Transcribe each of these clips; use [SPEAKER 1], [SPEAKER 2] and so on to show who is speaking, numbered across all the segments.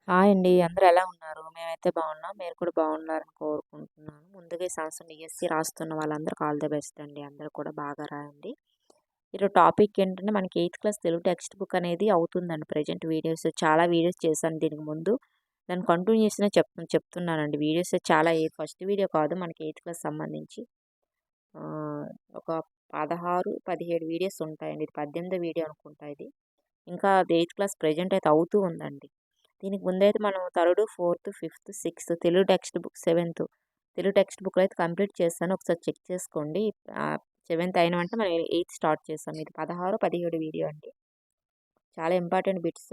[SPEAKER 1] Hi అండి. అందరూ ఎలా ఉన్నారు? మేమైతే బాగున్నాం. మీరు కూడా బాగున్నారని కోరుకుంటున్నాను. ముందుగా ఈ సంవత్సరం డీఎస్సీ రాస్తున్న వాళ్ళందరికి ఆల్ ది బెస్ట్ అండి. అందరూ కూడా బాగా రాయండి. ఈరోజు టాపిక్ ఏంటంటే మనకి 8th class Telugu text book అనేది అవుతుందండి. ప్రెజెంట్ చాలా వీడియోస్ చేశాను దీనికి ముందు. దాని కంటిన్యూషనే చెప్తున్నానండి. వీడియోస్ చాలా ఫస్ట్ వీడియో కాదు మనకి 8th క్లాస్ సంబంధించి. ఒక 16, 17 వీడియోస్ ఉంటాయండి. ఇది 18వ వీడియో అనుకుంటా ఇది. ఇంకా అది 8th క్లాస్ ప్రెజెంట్ అయితే అవుతూ ఉందండి. దీనికి ముందైతే మనం third, fourth, fifth, sixth Telugu text book, seventh Telugu text బుక్‌లో అయితే కంప్లీట్ చేశాను. ఒకసారి చెక్ చేసుకోండి. సెవెంత్ అయిన వెంటనే మనం ఎయిత్ స్టార్ట్ చేసాం. ఇది 16, 17 వీడియో అండి. చాలా ఇంపార్టెంట్ బిట్స్.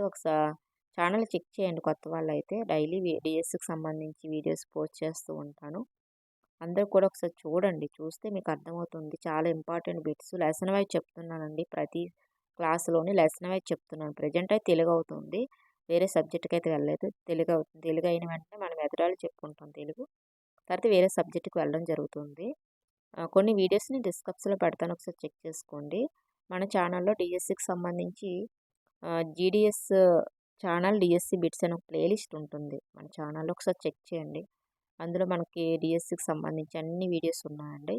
[SPEAKER 1] ఛానల్ చెక్ చేయండి కొత్త వాళ్ళైతే. డైలీ డీఎస్‌కి సంబంధించి వీడియోస్ పోస్ట్ చేస్తూ ఉంటాను. అందరూ కూడా ఒకసారి చూడండి. చూస్తే మీకు అర్థమవుతుంది. చాలా ఇంపార్టెంట్ బిట్స్. లెసన్ వైజ్ చెప్తున్నానండి. ప్రతి క్లాస్‌లోని లెసన్ వైజ్ చెప్తున్నాను. ప్రెజెంట్ అయితే తెలుగు అవుతుంది. వేరే సబ్జెక్ట్‌కి అయితే వెళ్ళలేదు. తెలుగు అవుతుంది. తెలుగు అయిన వెంటనే మనం ఎదురాలి చెప్పుకుంటాం తెలుగు. తర్వాత వేరే సబ్జెక్ట్‌కి వెళ్ళడం జరుగుతుంది. కొన్ని వీడియోస్‌ని డిస్క్రిప్షన్‌లో పెడతాను. ఒకసారి చెక్ చేసుకోండి. మన ఛానల్‌లో డీఎస్సీకి సంబంధించి జీడీఎస్ ఛానల్ డీఎస్సీ బిట్స్ అని ఒక ప్లేలిస్ట్ ఉంటుంది. మన ఛానల్‌లో ఒకసారి చెక్ చేయండి. అందులో మనకి డీఎస్సీకి సంబంధించి అన్ని వీడియోస్ ఉన్నాయండి.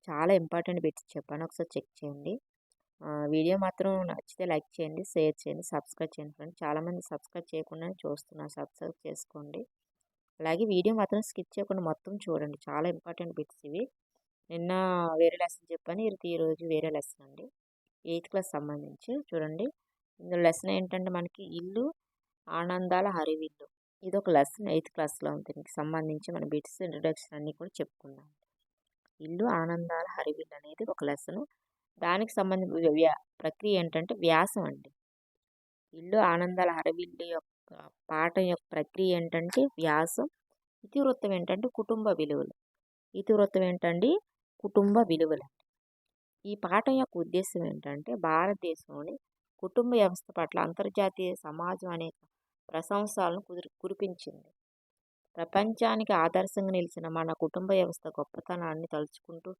[SPEAKER 1] చాలా ఇంపార్టెంట్ బిట్స్ చెప్పాను. ఒకసారి చెక్ చేయండి. వీడియో మాత్రం నచ్చితే లైక్ చేయండి, షేర్ చేయండి, సబ్స్క్రైబ్ చేయండి ఫ్రెండ్స్. చాలామంది సబ్స్క్రైబ్ చేయకుండానే చూస్తున్నారు. సబ్స్క్రైబ్ చేసుకోండి. అలాగే వీడియో మాత్రం స్కిప్ చేయకుండా మొత్తం చూడండి. చాలా ఇంపార్టెంట్ బిట్స్ ఇవి. నిన్న వేరే లెసన్ చెప్పాను. ఈరోజు వేరే లెసన్ అండి. 8th క్లాస్ సంబంధించి చూడండి. ఇందులో లెసన్ ఏంటంటే మనకి ఇల్లు ఆనందాల హరివిల్లు. ఇదొక లెసన్ 8th క్లాస్‌లో ఉంది. దీనికి సంబంధించి మన బిట్స్, ఇంట్రడక్షన్ అన్నీ కూడా చెప్పుకుందాం. ఇల్లు ఆనందాల హరివిల్లు అనేది ఒక లెసను. దానికి సంబంధించి ప్రక్రియ ఏంటంటే వ్యాసం అండి. ఇల్లు ఆనందాల హరివిల్లు యొక్క పాఠం యొక్క ప్రక్రియ ఏంటంటే వ్యాసం. ఇతివృత్తం ఏంటంటే కుటుంబ విలువలు. ఇతివృత్తం ఏంటండి? కుటుంబ విలువలు. ఈ పాఠం యొక్క ఉద్దేశం ఏంటంటే భారతదేశంలోని కుటుంబ వ్యవస్థ పట్ల అంతర్జాతీయ సమాజం అనేక ప్రశంసలను కురిపించింది. ప్రపంచానికి ఆదర్శంగా నిలిచిన మన కుటుంబ వ్యవస్థ గొప్పతనాన్ని తలుచుకుంటూ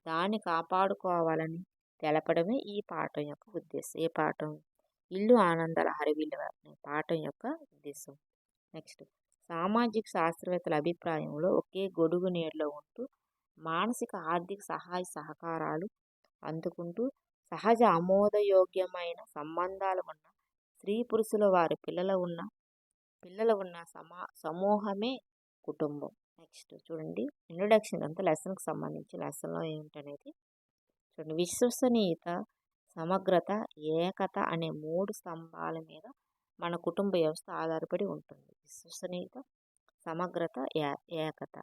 [SPEAKER 1] దాన్ని కాపాడుకోవాలని తెలపడమే ఈ పాఠం యొక్క ఉద్దేశం. ఏ పాఠం? ఇల్లు ఆనందాల హరివిల్లు అనే పాఠం యొక్క ఉద్దేశం. నెక్స్ట్, సామాజిక శాస్త్రవేత్తల అభిప్రాయంలో ఒకే గొడుగు నీడలో ఉంటూ మానసిక ఆర్థిక సహాయ సహకారాలు అందుకుంటూ సహజ ఆమోదయోగ్యమైన సంబంధాలు ఉన్న స్త్రీ పురుషుల వారి పిల్లలు ఉన్న సమూహమే కుటుంబం. నెక్స్ట్ చూడండి, ఇంట్రొడక్షన్ అంతా లెసన్కి సంబంధించి లెసన్లో ఏంటనేది చూడండి. విశ్వసనీయత, సమగ్రత, ఏకత అనే 3 స్తంభాల మీద మన కుటుంబ వ్యవస్థ ఆధారపడి ఉంటుంది. విశ్వసనీయత, సమగ్రత, ఏకత.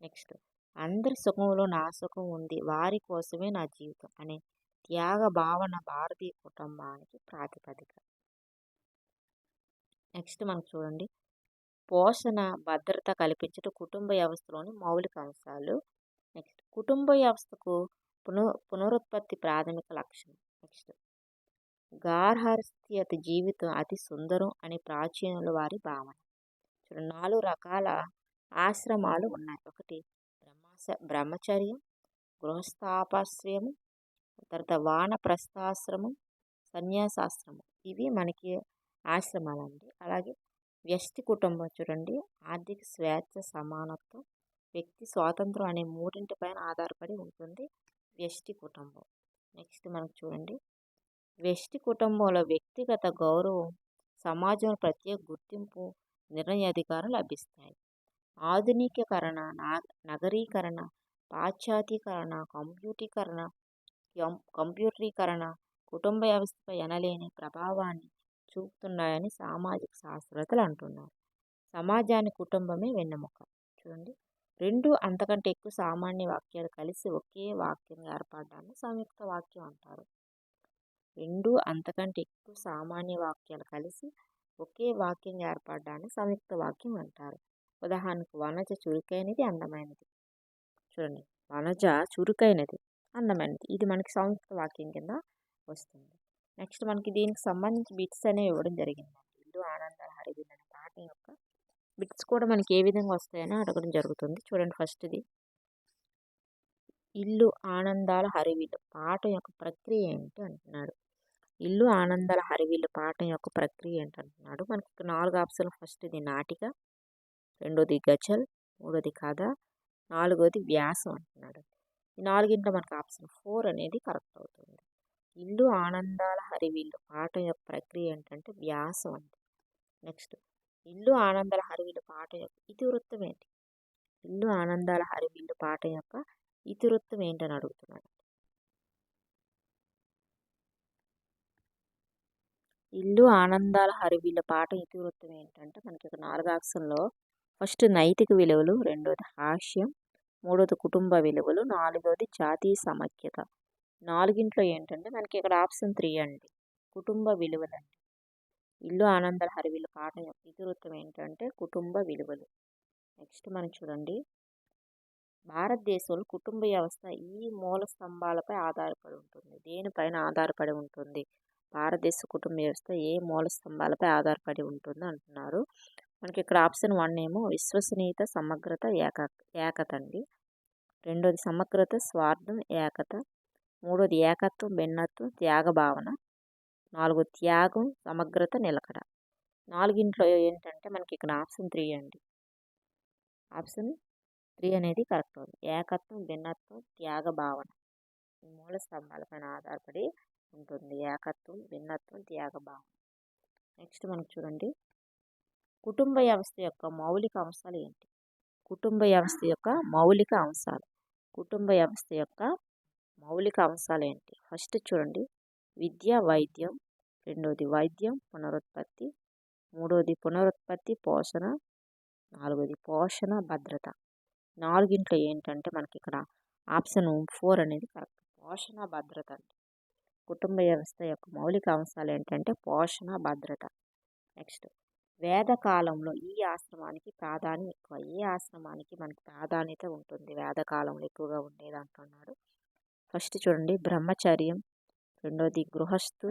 [SPEAKER 1] నెక్స్ట్, అందరి సుఖంలో నా సుఖం ఉంది, వారి కోసమే నా జీవితం అనే త్యాగ భావన భారతీయ కుటుంబానికి ప్రాతిపదిక. నెక్స్ట్ మనకు చూడండి, పోషణ, భద్రత కల్పించడం కుటుంబ వ్యవస్థలోని మౌలిక అంశాలు. నెక్స్ట్, కుటుంబ వ్యవస్థకు పునరుత్పత్తి ప్రాథమిక లక్ష్యం. నెక్స్ట్, గార్హస్థ్యత జీవితం అతి సుందరం అని ప్రాచీనుల వారి భావన. చూడండి, 4 రకాల ఆశ్రమాలు ఉన్నాయి. ఒకటి బ్రహ్మచర్యం, గృహస్థాపాశ్రయము, తర్వాత వానప్రస్థాశ్రమం, సన్యాసాశ్రమం. ఇవి మనకి ఆశ్రమాలండి. అలాగే వ్యష్టి కుటుంబం చూడండి, ఆర్థిక స్వేచ్ఛ, సమానత్వం, వ్యక్తి స్వాతంత్రం అనే 3 ఆధారపడి ఉంటుంది వ్యష్టి కుటుంబం. నెక్స్ట్ మనకు చూడండి, వ్యష్టి కుటుంబంలో వ్యక్తిగత గౌరవం, సమాజంలో ప్రత్యేక గుర్తింపు, నిర్ణయాధికారం లభిస్తాయి. ఆధునికీకరణ, నగరీకరణ, పాశ్చాత్యీకరణ, కంప్యూటరీకరణ కుటుంబ వ్యవస్థపై ఎనలేని ప్రభావాన్ని చూపుతున్నాయని సామాజిక శాస్త్రవేత్తలు అంటున్నారు. సమాజానికి కుటుంబమే వెన్నెముక. చూడండి, 2 అంతకంటే ఎక్కువ సామాన్య వాక్యాలు కలిసి ఒకే వాక్యం ఏర్పడడాన్ని సంయుక్త వాక్యం అంటారు. 2 అంతకంటే ఎక్కువ సామాన్య వాక్యాలు కలిసి ఒకే వాక్యం ఏర్పడడాన్ని సంయుక్త వాక్యం అంటారు. ఉదాహరణకు, వనజ చురుకైనది, అందమైనది. చూడండి, వనజ చురుకైనది, అందమైనది. ఇది మనకి సంయుక్త వాక్యం కింద వస్తుంది. నెక్స్ట్ మనకి దీనికి సంబంధించి బిట్స్ అనేవి ఇవ్వడం జరిగింది. ఇల్లు ఆనందాల హరివిల్లు అనే పాఠం యొక్క బిట్స్ కూడా మనకి ఏ విధంగా వస్తాయని అడగడం జరుగుతుంది. చూడండి, ఫస్ట్ది ఇల్లు ఆనందాల హరివిల్లు పాఠం యొక్క ప్రక్రియ ఏంటి అంటున్నాడు. ఇల్లు ఆనందాల హరివిల్లు పాఠం యొక్క ప్రక్రియ ఏంటంటున్నాడు. మనకి 4 ఆప్షన్లు. ఫస్ట్‌ది నాటిక, రెండోది గజల్, మూడోది కథ, నాలుగోది వ్యాసం అంటున్నాడు. ఈ నాలుగింట్లో మనకు ఆప్షన్ 4 అనేది కరెక్ట్ అవుతుంది. ఇల్లు ఆనందాల హరివిల్లు పాఠం యొక్క ప్రక్రియ ఏంటంటే వ్యాసం అండి. నెక్స్ట్, ఇల్లు ఆనందాల హరివిల్లు పాఠం యొక్క ఇతివృత్తం ఏంటి? ఇల్లు ఆనందాల హరివిల్లు పాఠం యొక్క ఇతివృత్తం ఏంటని అడుగుతున్నాడు. ఇల్లు ఆనందాల హరివిల్లు పాఠం ఇతివృత్తం ఏంటంటే మనకి ఇక్కడ 4 ఆప్షన్లో ఫస్ట్ నైతిక విలువలు, రెండోది హాస్యం, మూడోది కుటుంబ విలువలు, నాలుగోది జాతీయ సమైక్యత. నాలుగింట్లో ఏంటంటే మనకి ఇక్కడ ఆప్షన్ 3 అండి, కుటుంబ విలువలండి. ఇల్లు ఆనందాల హరివిల్లు పాఠం యొక్క ఇతివృత్తం ఏంటంటే కుటుంబ విలువలు. నెక్స్ట్ మనం చూడండి, భారతదేశంలో కుటుంబ వ్యవస్థ ఈ మూల స్తంభాలపై ఆధారపడి ఉంటుంది. దేనిపైన ఆధారపడి ఉంటుంది? భారతదేశ కుటుంబ వ్యవస్థ ఏ మూల స్తంభాలపై ఆధారపడి ఉంటుంది అంటున్నారు. మనకి ఇక్కడ ఆప్షన్ 1 ఏమో విశ్వసనీయత, సమగ్రత, ఏకత అండి. రెండోది సమగ్రత, స్వార్థం, ఏకత. మూడోది ఏకత్వం, భిన్నత్వం, త్యాగ భావన. నాలుగో త్యాగం, సమగ్రత, నిలకడ. నాలుగింట్లో ఏంటంటే మనకి ఇక్కడ ఆప్షన్ 3 అండి. ఆప్షన్ 3 అనేది కరెక్ట్ అవుతుంది. ఏకత్వం, భిన్నత్వం, త్యాగ భావన ఈ మూల స్తంభాలపైన ఆధారపడి ఉంటుంది. ఏకత్వం, భిన్నత్వం, త్యాగ భావన. నెక్స్ట్ మనకు చూడండి, కుటుంబ వ్యవస్థ యొక్క మౌలిక అంశాలు ఏంటి? కుటుంబ వ్యవస్థ యొక్క మౌలిక అంశాలు. కుటుంబ వ్యవస్థ యొక్క మౌలిక అంశాలు ఏంటి? ఫస్ట్ చూడండి, విద్య, వైద్యం. రెండోది వైద్యం, పునరుత్పత్తి. మూడోది పునరుత్పత్తి, పోషణ. నాలుగోది పోషణ, భద్రత. నాలుగింట్లో ఏంటంటే మనకి ఇక్కడ ఆప్షన్ 4 అనేది కరెక్ట్. పోషణ, భద్రత అంటే కుటుంబ వ్యవస్థ యొక్క మౌలిక అంశాలు ఏంటంటే పోషణ, భద్రత. నెక్స్ట్, వేద కాలంలో ఈ ఆశ్రమానికి ప్రాధాన్యం ఎక్కువ. ఏ ఆశ్రమానికి మనకి ప్రాధాన్యత ఉంటుంది వేదకాలంలో ఎక్కువగా ఉండేది అంటున్నాడు. ఫస్ట్ చూడండి, బ్రహ్మచర్యం. రెండోది గృహస్థు.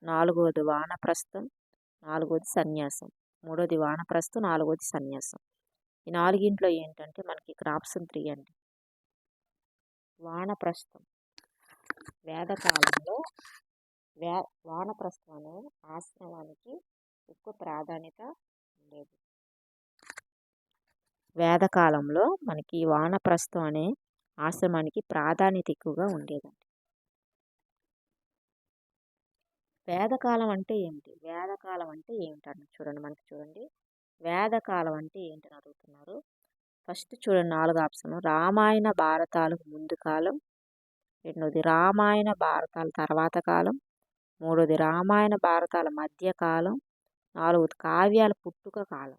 [SPEAKER 1] నాలుగోది వానప్రస్థం. నాలుగోది సన్యాసం. మూడోది వానప్రస్థం, నాలుగోది సన్యాసం. ఈ నాలుగింట్లో ఏంటంటే మనకి ఇక్కడ ఆప్షన్ 3 అండి, వానప్రస్థం. వేదకాలంలో వానప్రస్థం అనే ఆశ్రమానికి ఎక్కువ ప్రాధాన్యత ఉండేది. వేదకాలంలో మనకి వానప్రస్థం అనే ఆశ్రమానికి ప్రాధాన్యత ఎక్కువగా ఉండేదండి. వేదకాలం అంటే ఏమిటి? వేదకాలం అంటే ఏమిటని చూడండి, మనకి చూడండి, వేదకాలం అంటే ఏంటని అడుగుతున్నారు. ఫస్ట్ చూడండి 4 ఆప్షన్, రామాయణ భారతాలకు ముందు కాలం. రెండోది రామాయణ భారతాల తర్వాత కాలం. మూడోది రామాయణ భారతాల మధ్యకాలం. నాలుగోది కావ్యాల పుట్టుక కాలం.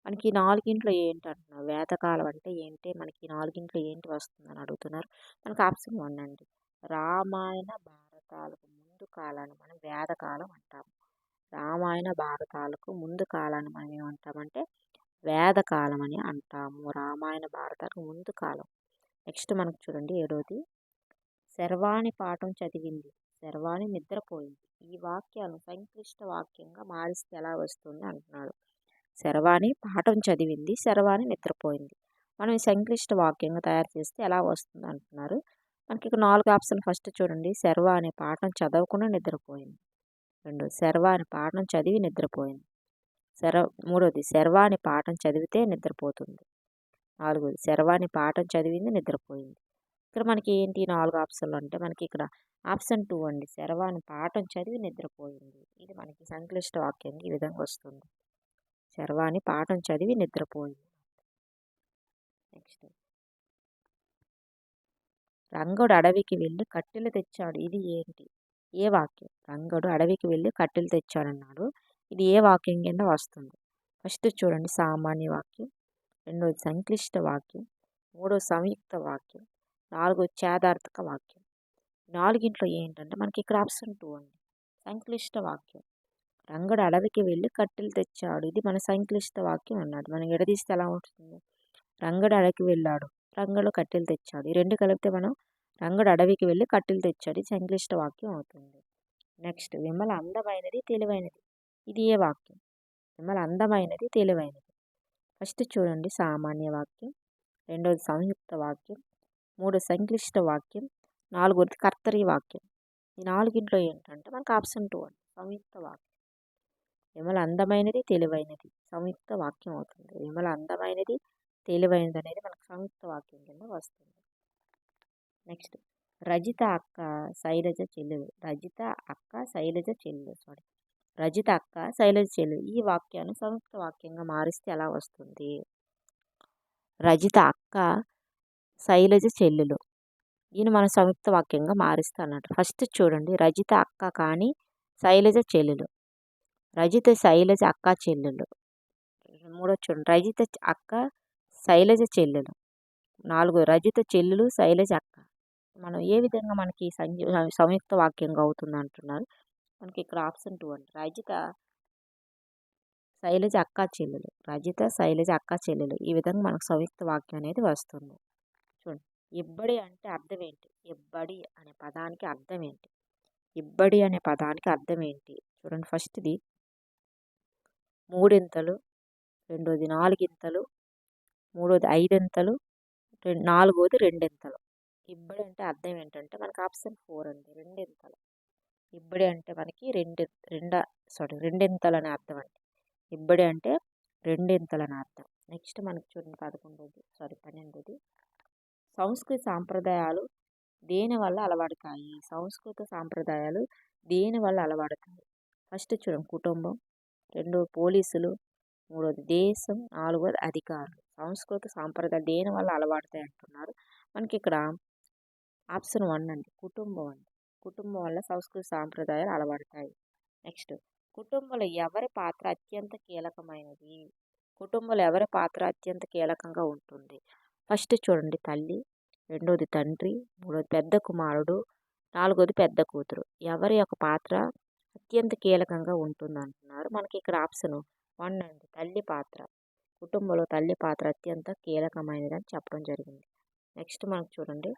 [SPEAKER 1] మనకి ఈ నాలుగింట్లో ఏంటి అంటున్నారు? వేదకాలం అంటే ఏంటి? మనకి ఈ నాలుగింట్లో ఏంటి వస్తుందని అడుగుతున్నారు. మనకి ఆప్షన్ 1 అండి, రామాయణ భారతాలకు ముందు కాలాన్ని మనం వేదకాలం అంటాము. రామాయణ భారతాలకు ముందు కాలాన్ని మనం ఏమంటామంటే వేదకాలం అని అంటాము. రామాయణ భారతాలకు ముందు కాలం. నెక్స్ట్ మనకు చూడండి, ఏడోది, శర్వాణి పాఠం చదివింది, శర్వాణి నిద్రపోయింది. ఈ వాక్యాలను సంక్లిష్ట వాక్యంగా మారిస్తే ఎలా వస్తుంది అంటున్నాడు. శర్వాణి పాఠం చదివింది, శర్వాణి నిద్రపోయింది. మనం ఈ సంక్లిష్ట వాక్యంగా తయారు చేస్తే ఎలా వస్తుంది అంటున్నారు. మనకి ఇక్కడ 4 ఆప్షన్. ఫస్ట్ చూడండి, శర్వాణి పాఠం చదవకుండా నిద్రపోయింది. రెండోది, శర్వాణి పాఠం చదివి నిద్రపోయింది. మూడోది, శర్వాణి పాఠం చదివితే నిద్రపోతుంది. నాలుగోది, శర్వాణి పాఠం చదివింది, నిద్రపోయింది. ఇక్కడ మనకి ఏంటి 4 ఆప్షన్లు అంటే మనకి ఇక్కడ ఆప్షన్ 2 అండి, శర్వాణి పాఠం చదివి నిద్రపోయింది. ఇది మనకి సంక్లిష్ట వాక్యంగా ఈ విధంగా వస్తుంది, శర్వాణి పాఠం చదివి నిద్రపోయింది. నెక్స్ట్, రంగడు అడవికి వెళ్ళి కట్టెలు తెచ్చాడు. ఇది ఏంటి? ఏ వాక్యం? రంగడు అడవికి వెళ్ళి కట్టెలు తెచ్చాడన్నాడు. ఇది ఏ వాక్యం కింద వస్తుంది? ఫస్ట్ చూడండి, సామాన్య వాక్యం. రెండోది సంక్లిష్ట వాక్యం. మూడోది సంయుక్త వాక్యం. నాలుగోది ఛేదార్థక వాక్యం. నాలుగింట్లో ఏంటంటే మనకి ఇక్కడ ఆప్షన్ 2 అండి, సంక్లిష్ట వాక్యం. రంగడు అడవికి వెళ్ళి కట్టెలు తెచ్చాడు, ఇది మన సంక్లిష్ట వాక్యం అన్నాడు. మనం ఎడదీస్తే ఎలా ఉంటుంది? రంగడు అడవికి వెళ్ళాడు, రంగడు కట్టెలు తెచ్చాడు. ఈ రెండు కలిపితే మనం రంగడు అడవికి వెళ్ళి కట్టెలు తెచ్చాడు, ఇది సంక్లిష్ట వాక్యం అవుతుంది. నెక్స్ట్, విమల అందమైనది, తెలివైనది. ఇది ఏ వాక్యం? విమల అందమైనది, తెలివైనది. ఫస్ట్ చూడండి, సామాన్య వాక్యం. రెండోది సంయుక్త వాక్యం. మూడోది సంక్లిష్ట వాక్యం. నాలుగోది కర్తరి వాక్యం. ఈ నాలుగింట్లో ఏంటంటే మనకు ఆప్షన్ 2 అండి సంయుక్త వాక్యం. విమల అందమైనది తెలివైనది సంయుక్త వాక్యం అవుతుంది. విమల అందమైనది తెలివైనది అనేది మనకు సంయుక్త వాక్యం కింద వస్తుంది. నెక్స్ట్ రజిత అక్క శైలజ చెల్లెలు. రజిత అక్క శైలజ చెల్లెలు రజిత అక్క శైలజ చెల్లెలు. ఈ వాక్యాన్ని సంయుక్త వాక్యంగా మారిస్తే ఎలా వస్తుంది? రజిత అక్క శైలజ చెల్లెలు. ఈయన మన సంయుక్త వాక్యంగా మారిస్తా అన్నట్టు. ఫస్ట్ చూడండి, రజిత అక్క కానీ శైలజ చెల్లెలు. రజిత శైలజ అక్క చెల్లెలు. మూడో చూడండి, రజిత అక్క శైలజ చెల్లెలు. 4 రజిత చెల్లెలు శైలజ అక్క. మనం ఏ విధంగా మనకి సంయుక్త వాక్యంగా అవుతుంది అంటున్నారు. మనకి ఇక్కడ ఆప్షన్ 2 అండి రజిత శైలజ అక్క చెల్లెలు. రజిత శైలజ అక్క చెల్లెలు. ఈ విధంగా మనకు సంయుక్త వాక్యం అనేది వస్తుంది. చూడండి, ఇబ్బడి అంటే అర్థం ఏంటి? ఇబ్బడి అనే పదానికి అర్థం ఏంటి? ఇబ్బడి అనే పదానికి అర్థం ఏంటి? చూడండి, ఫస్ట్ది 3 ఇంతలు, రెండోది 4 ఇంతలు, మూడోది 5 ఇంతలు, నాలుగోది 2 ఇంతలు. ఇబ్బడి అంటే అర్థం ఏంటంటే మనకి ఆప్షన్ 4 అండి 2 ఇంతలు. ఇబ్బడి అంటే మనకి రెండింతలు అనే అర్థం అండి. ఇబ్బడి అంటే 2 ఇంతలు అని అర్థం. నెక్స్ట్ మనకి చూడండి 12ది సంస్కృతి సాంప్రదాయాలు దేని వల్ల అలవడతాయి? సంస్కృత సాంప్రదాయాలు దేని వల్ల అలవడతాయి? ఫస్ట్ చూడండి, కుటుంబం, రెండోది పోలీసులు, మూడోది దేశం, నాలుగోది అధికారులు. సంస్కృత సాంప్రదాయాలు దేని వల్ల అలవాడతాయి అంటున్నారు. మనకి ఇక్కడ ఆప్షన్ 1 అండి కుటుంబం అండి. కుటుంబం వల్ల సంస్కృతి సాంప్రదాయాలు అలవడతాయి. నెక్స్ట్ కుటుంబంలో ఎవరి పాత్ర అత్యంత కీలకమైనది? కుటుంబంలో ఎవరి పాత్ర అత్యంత కీలకంగా ఉంటుంది? ఫస్ట్ చూడండి, తల్లి, రెండోది తండ్రి, మూడోది పెద్ద కుమారుడు, నాలుగోది పెద్ద కూతురు. ఎవరి యొక్క పాత్ర అత్యంత కీలకంగా ఉంటుంది అంటున్నారు. మనకి ఇక్కడ ఆప్షన్ 1 అండి తల్లి పాత్ర. కుటుంబంలో తల్లి పాత్ర అత్యంత కీలకమైనది అని చెప్పడం జరిగింది. నెక్స్ట్ మనకు చూడండి,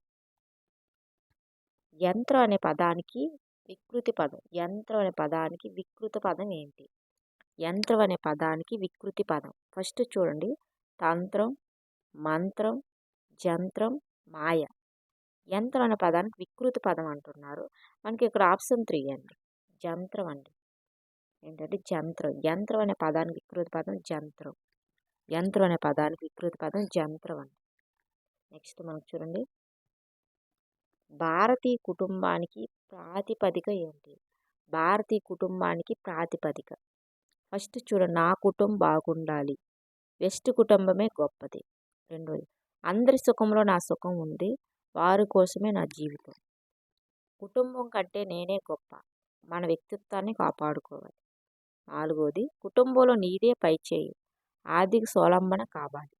[SPEAKER 1] యంత్రం అనే పదానికి వికృతి పదం. యంత్రం అనే పదానికి వికృతి పదం ఏంటి? యంత్రం అనే పదానికి వికృతి పదం. ఫస్ట్ చూడండి, తంత్రం, మంత్రం, జంత్రం, మాయ. యంత్రం అనే పదానికి వికృతి పదం అంటున్నారు. మనకి ఇక్కడ ఆప్షన్ 3 అండి జంత్రం అండి. ఏంటంటే జంత్రం. యంత్రం అనే పదానికి వికృతి పదం జంత్రం. యంత్రం అనే పదానికి వికృతి పదం జంత్రం అండి. నెక్స్ట్ మనకు చూడండి, భారతీయ కుటుంబానికి ప్రాతిపదిక ఏంటి? భారతీయ కుటుంబానికి ప్రాతిపదిక. ఫస్ట్ చూడండి, నా కుటుంబం బాగుండాలి, వెస్ట్ కుటుంబమే గొప్పది. రెండోది, అందరి సుఖంలో నా సుఖం ఉంది, వారి కోసమే నా జీవితం. కుటుంబం కంటే నేనే గొప్ప, మన వ్యక్తిత్వాన్ని కాపాడుకోవాలి. నాలుగోది, కుటుంబంలో నీదే పైచేయి, ఆర్థిక స్వావలంబన కావాలి.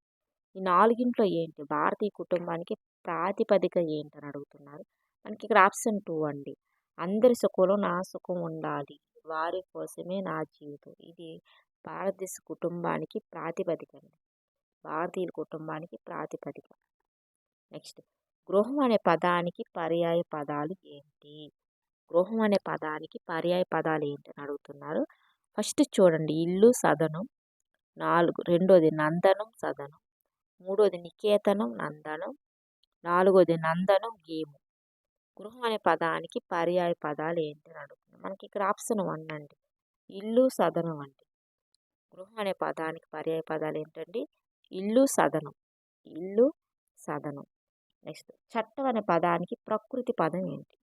[SPEAKER 1] ఈ నాలుగింట్లో ఏంటి భారతీయ కుటుంబానికి ప్రాతిపదిక ఏంటని అడుగుతున్నారు. మనకి ఇక్కడ ఆప్షన్ 2 అండి అందరి సుఖంలో నా సుఖం ఉండాలి, వారి కోసమే నా జీవితం. ఇది భారతదేశ కుటుంబానికి ప్రాతిపదిక అండి. భారతీయుల కుటుంబానికి ప్రాతిపదిక. నెక్స్ట్, గృహం అనే పదానికి పర్యాయ పదాలు ఏంటి? గృహం అనే పదానికి పర్యాయ పదాలు ఏంటని అడుగుతున్నారు. ఫస్ట్ చూడండి, ఇల్లు సదనం, రెండోది నందనం సదనం, మూడోది నికేతనం నందనం, నాలుగోది నందనం గేము. గృహం అనే పదానికి పర్యాయ పదాలు ఏంటని అడుగుతున్నాం. మనకి ఇక్కడ ఆప్షన్ 1 అండి ఇల్లు సదనం అండి. గృహం అనే పదానికి పర్యాయ పదాలు ఏంటండి? ఇల్లు సదనం. ఇల్లు సదనం. నెక్స్ట్, చట్టం అనే పదానికి ప్రకృతి పదం ఏంటి?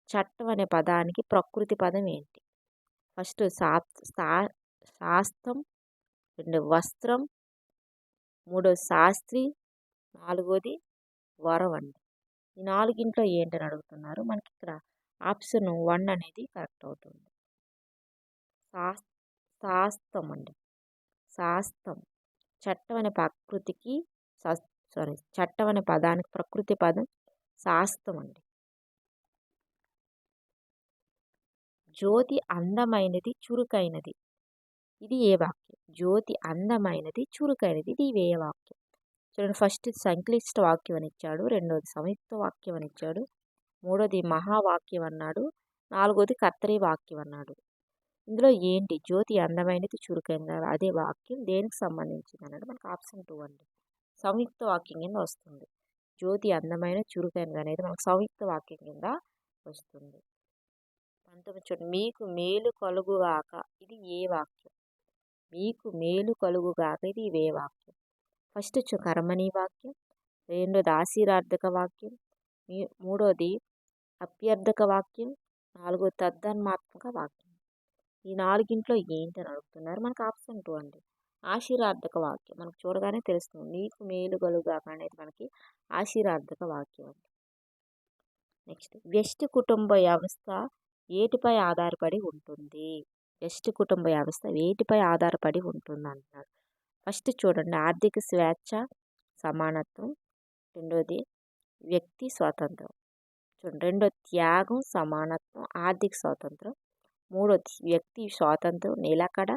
[SPEAKER 1] చట్టం అనే పదానికి ప్రకృతి పదం ఏంటి? ఫస్ట్ శాస్త్రం, రెండు వస్త్రం, మూడోది శాస్త్రి, నాలుగోది వరం అండి. ఈ నాలుగింట్లో ఏంటని అడుగుతున్నారు. మనకి ఇక్కడ ఆప్షన్ 1 అనేది కరెక్ట్ అవుతుంది. శాస్త్రం అండి. శాస్త్రం. చట్టం అనే ప్రకృతికి చట్టం అనే పదానికి ప్రకృతి పదం శాస్త్రం అండి. జ్యోతి అందమైనది చురుకైనది, ఇది ఏ వాక్యం? జ్యోతి అందమైనది చురుకైనది, ఇది ఏ వాక్యం? చూడండి, ఫస్ట్ సంక్లిష్ట వాక్యం అని ఇచ్చాడు, రెండోది సంయుక్త వాక్యం అని ఇచ్చాడు, మూడోది మహావాక్యం అన్నాడు, నాలుగోది కర్తరి వాక్యం అన్నాడు. ఇందులో ఏంటి జ్యోతి అందమైనది చురుకైనది అదే వాక్యం దేనికి సంబంధించింది అన్నాడు. మనకు ఆప్షన్ 2 అండి సంయుక్త వాక్యం కింద వస్తుంది. జ్యోతి అందమైన చురుకైనది అనేది మనకు సంయుక్త వాక్యం కింద వస్తుంది. 19 చూడండి. మీకు మేలు కలుగుగాక, ఇది ఏ వాక్యం? మీకు మేలు కలుగుగాక, ఇది ఏ వాక్యం? ఫస్ట్ కర్మణి వాక్యం, రెండోది ఆశీర్వాదక వాక్యం, మూడోది అభ్యర్థక వాక్యం, నాలుగోది తద్ధర్మాత్మక వాక్యం. ఈ నాలుగింట్లో ఏంటని అడుగుతున్నారు. మనకు ఆప్షన్ 2 అండి. ఆశీర్వాదక వాక్యం మనకు చూడగానే తెలుస్తుంది. నీకు మేలు కలుగాక అనేది మనకి ఆశీర్వాదక వాక్యం అండి. నెక్స్ట్, వ్యష్టి కుటుంబ వ్యవస్థ ఏటిపై ఆధారపడి ఉంటుంది? వ్యష్టి కుటుంబ వ్యవస్థ వేటిపై ఆధారపడి ఉంటుంది అంటున్నారు. ఫస్ట్ చూడండి, ఆర్థిక స్వేచ్ఛ, సమానత్వం. రెండోది వ్యక్తి స్వాతంత్రం. చూడండి, రెండోది త్యాగం, సమానత్వం, ఆర్థిక స్వాతంత్రం. మూడోది వ్యక్తి స్వాతంత్రం, నిలకడ,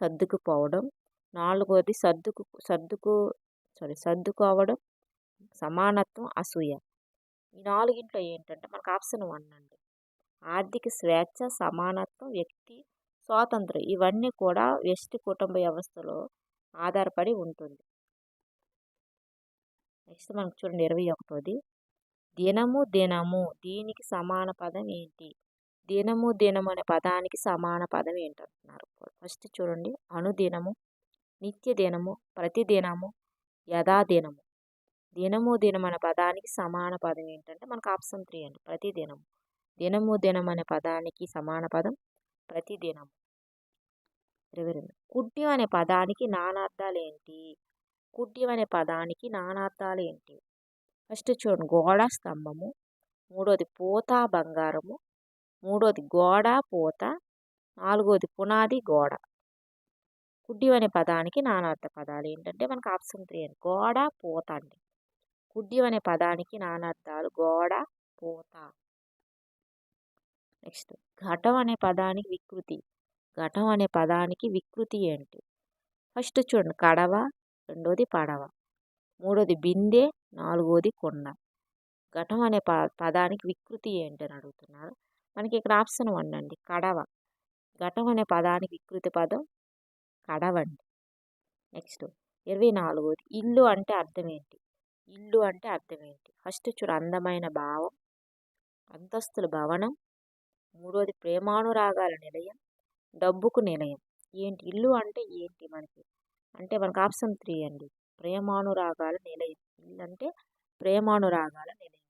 [SPEAKER 1] సర్దుకుపోవడం. నాలుగోది సర్దుకోవడం, సమానత్వం, అసూయ. ఈ నాలుగింట్లో ఏంటంటే మనకు ఆప్షన్ 1 అండి. ఆర్థిక స్వేచ్ఛ, సమానత్వం, వ్యక్తి స్వాతంత్రం ఇవన్నీ కూడా వ్యష్టి కుటుంబ వ్యవస్థలో ఆధారపడి ఉంటుంది. నెక్స్ట్ మనకు చూడండి 21ది, దినము దినము దీనికి సమాన పదం ఏంటి? దినము దినము అనే పదానికి సమాన పదం ఏంటంటున్నారు. ఫస్ట్ చూడండి, అనుదినము, నిత్య దినము, ప్రతిదినము, యథాదినము. దినము దినం అనే పదానికి సమాన పదం ఏంటంటే మనకు ఆప్షన్ 3 అండి, ప్రతిదినము. దినము దినం అనే పదానికి సమాన పదం ప్రతిదినము. 22, కుడ్యం అనే పదానికి నానార్థాలు ఏంటి? కుడ్యం అనే పదానికి నానార్థాలు ఏంటి? ఫస్ట్ చూడండి, గోడ, స్తంభము. మూడోది పూత, బంగారము. మూడోది గోడ, పూత. నాలుగోది పునాది, గోడ. కుడ్యం అనే పదానికి నానార్థ పదాలు ఏంటంటే మనకు ఆప్షన్ 3 అండి, గోడ, పూత అండి. కుడ్యం అనే పదానికి నానార్థాలు గోడ, పూత. నెక్స్ట్, ఘటం అనే పదానికి వికృతి. ఘటం అనే పదానికి వికృతి ఏంటి? ఫస్ట్ చూడండి, కడవ. రెండోది పడవ. మూడోది బిందె. నాలుగోది కుండ. ఘటం అనే పదానికి వికృతి ఏంటి అని అడుగుతున్నారు. మనకి ఇక్కడ ఆప్షన్ 1 అండి, కడవ. ఘటం అనే పదానికి వికృతి పదం కడవ అండి. నెక్స్ట్ 24ది, ఇల్లు అంటే అర్థం ఏంటి? ఇల్లు అంటే అర్థం ఏంటి? ఫస్ట్ చూడు, అందమైన భావం, అంతస్తుల భవనం. మూడోది ప్రేమానురాగాల నిలయం, డబ్బుకు నిలయం. ఏంటి ఇల్లు అంటే ఏంటి మనకి? అంటే మనకు ఆప్షన్ 3 అండి, ప్రేమానురాగాల నిలయం. ఇల్లు అంటే ప్రేమానురాగాల నిలయం.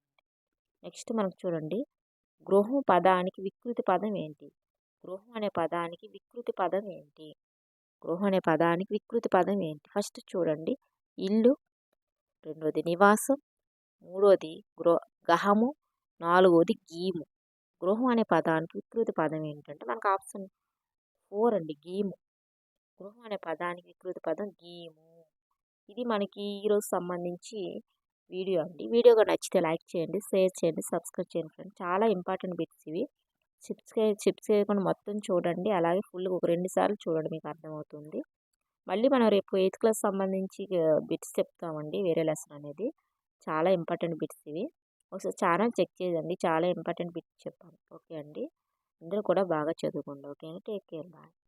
[SPEAKER 1] నెక్స్ట్ మనకు చూడండి, గృహం పదానికి వికృతి పదం ఏంటి? గృహం అనే పదానికి వికృతి పదం ఏంటి? గృహం అనే పదానికి వికృతి పదం ఏంటి? ఫస్ట్ చూడండి, ఇల్లు. రెండోది నివాసం. మూడోది గహము. నాలుగోది గీము. గృహం అనే పదానికి వికృతి పదం ఏంటంటే మనకు ఆప్షన్ 4 అండి, గీము. గృహం అనే పదానికి వికృతి పదం గీము. ఇది మనకి ఈరోజు సంబంధించి వీడియో అండి. వీడియోగా నచ్చితే లైక్ చేయండి, షేర్ చేయండి, సబ్స్క్రైబ్ చేయండి ఫ్రెండ్స్. చాలా ఇంపార్టెంట్ బిట్స్ ఇవి. చిప్స్ చేయకుండా మొత్తం చూడండి. అలాగే ఫుల్గా ఒక 2 సార్లు చూడండి, మీకు అర్థమవుతుంది. మళ్ళీ మనం రేపు 8th క్లాస్ సంబంధించి బిట్స్ చెప్తామండి, వేరే లెసన్ అనేది. చాలా ఇంపార్టెంట్ బిట్స్ ఇవి. ఒకసారి ఛానల్ చెక్ చేయండి, చాలా ఇంపార్టెంట్ బిట్స్ చెప్పాను. ఓకే అండి, అందరూ కూడా బాగా చదువుకోండి. ఓకే అండి, టేక్ కేర్, బాయ్.